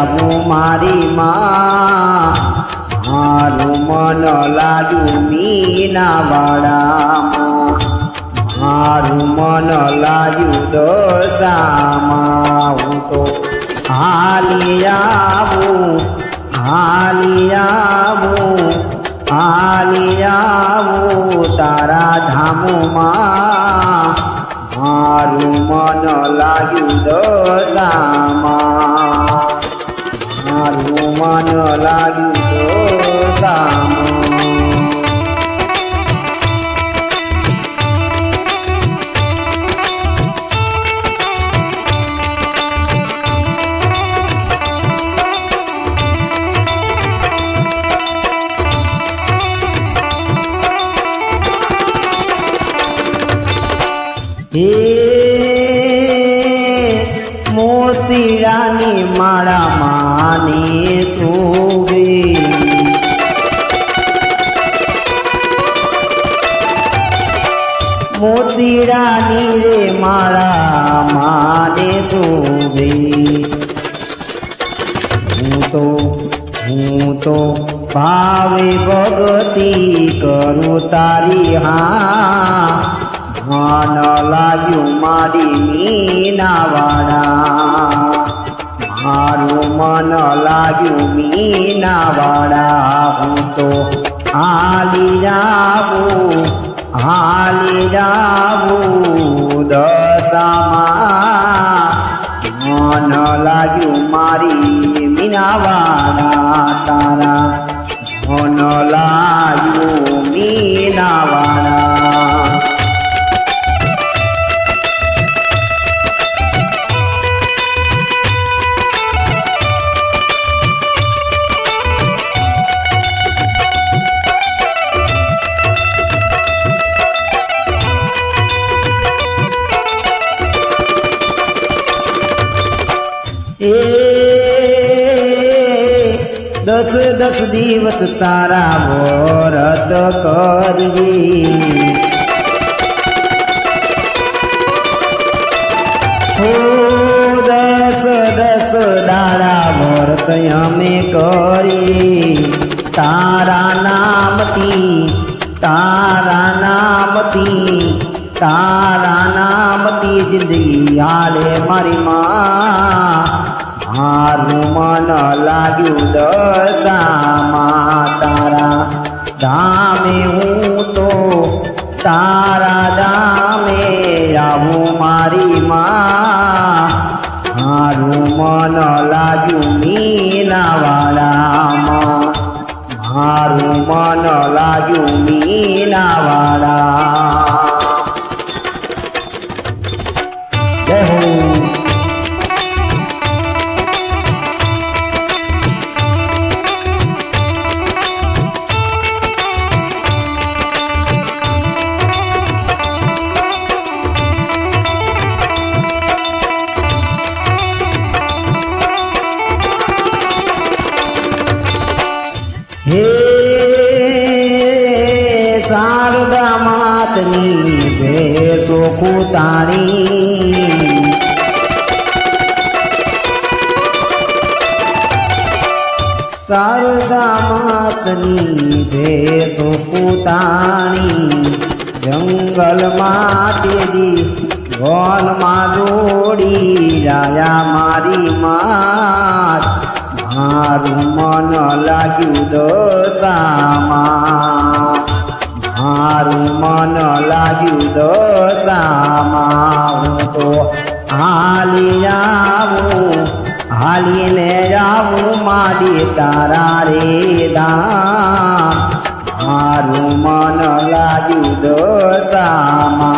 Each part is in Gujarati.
આવું મારી માં મારું મન લાગ્યું મીનાવાડામાં મારું મન લાગ્યું દશામાં હું તો હાલી આવું હાલી આવું હાલી આવું તારા ધામમાં મારું મન લાગ્યું દશામાં મારું મન લાગ્યું દશામાં હે મોતીરાની માળા માને શોભે મોતીરાની રે માળા માને શોભે હું તો ભાવે ભગતિ કરું તારી હા મન લાગ્યું મારી મીનાવાડા મારું મન લાગ્યું મીનાવાડા હું તો હાલી જાવું દશામાં મન લાગ્યું મારી મીનાવાડા તારા મન લાગ્યું મીનાવાડા દસ દસ દિવસ તારા વ્રત કરીએ હો દસ દસ દાડા વ્રત અમે કરીએ તારા નામથી જિંદગી હાલે મારી માં મારું મન લાગ્યું દશામાં તારા ધામે હું તો તારા ધામે આવું મારી માં મારું મન લાગ્યું મીનાવાડામાં મારું મન લાગ્યું મીનાવાડા જય હો હે શારદા માતની ભેસો કુતાણી શારદા માતની ભેસો કુતાણી જંગલમાં તેરી વનમાં દોડી રાયા મારી માત મારું મન લાગ્યું દશામાં મારું મન લાગ્યું દશામાં હું તો હાલીને જાવું માડી તારા રે ધામ મારું મન લાગ્યું દશામાં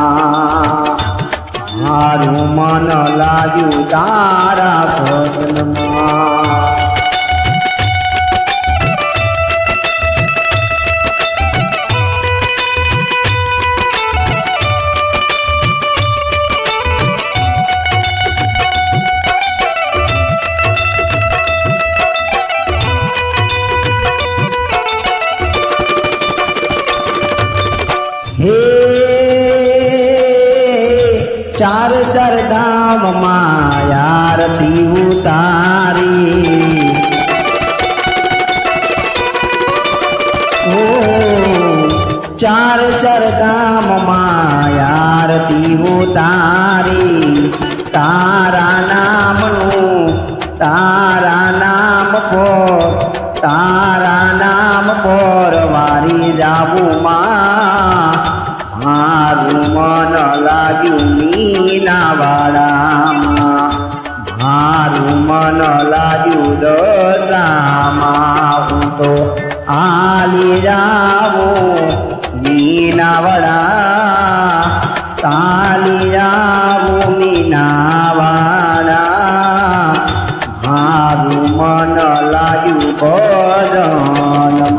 મારું મન લાગ્યું તારા ભજનમાં હે ચાર ચાર ધામમાં આરતી ઉતારી તારી તારા નામ પર વારી જાવું માં મારું મન લાગ્યું મીનાવાડામાં મારું મન લાગ્યું દશામાં હું તો આલી જાવું મીનાવાડા તાલી જાવું મીનાવાડા મારું મન લાગ્યું ભજનમાં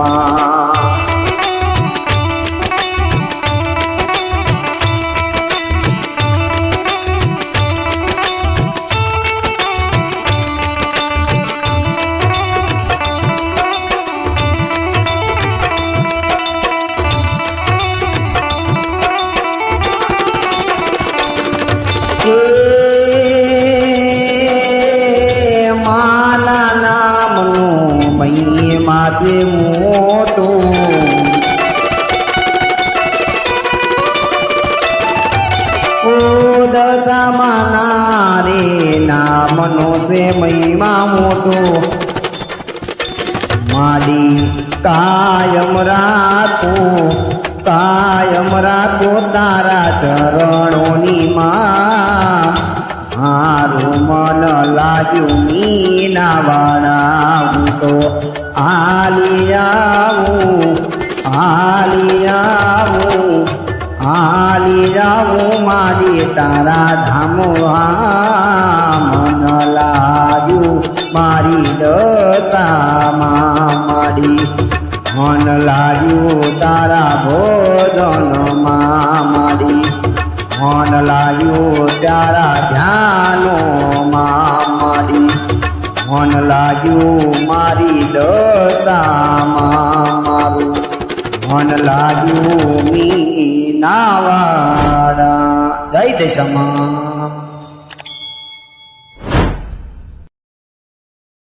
માના નામનું મહિમા છે મોટું ઓ દશામાં રે નામનો છે મહિમા મોટો માડી કાયમ રાખો તારા ચરણોની માં મારું મન લાગ્યું મીનાવાડા હું તો આલી જાવું માડી તારા ધામમાં મન લાગ્યું મારી દશામાં માડી મન લાગ્યું તારા ભોજનમાં માડી મન લાગ્યું તારા ધ્યાનોમાં માડી મન લાગ્યું મારી દશામાં મારું મન લાગ્યું મીનાવાડા જય દશામાં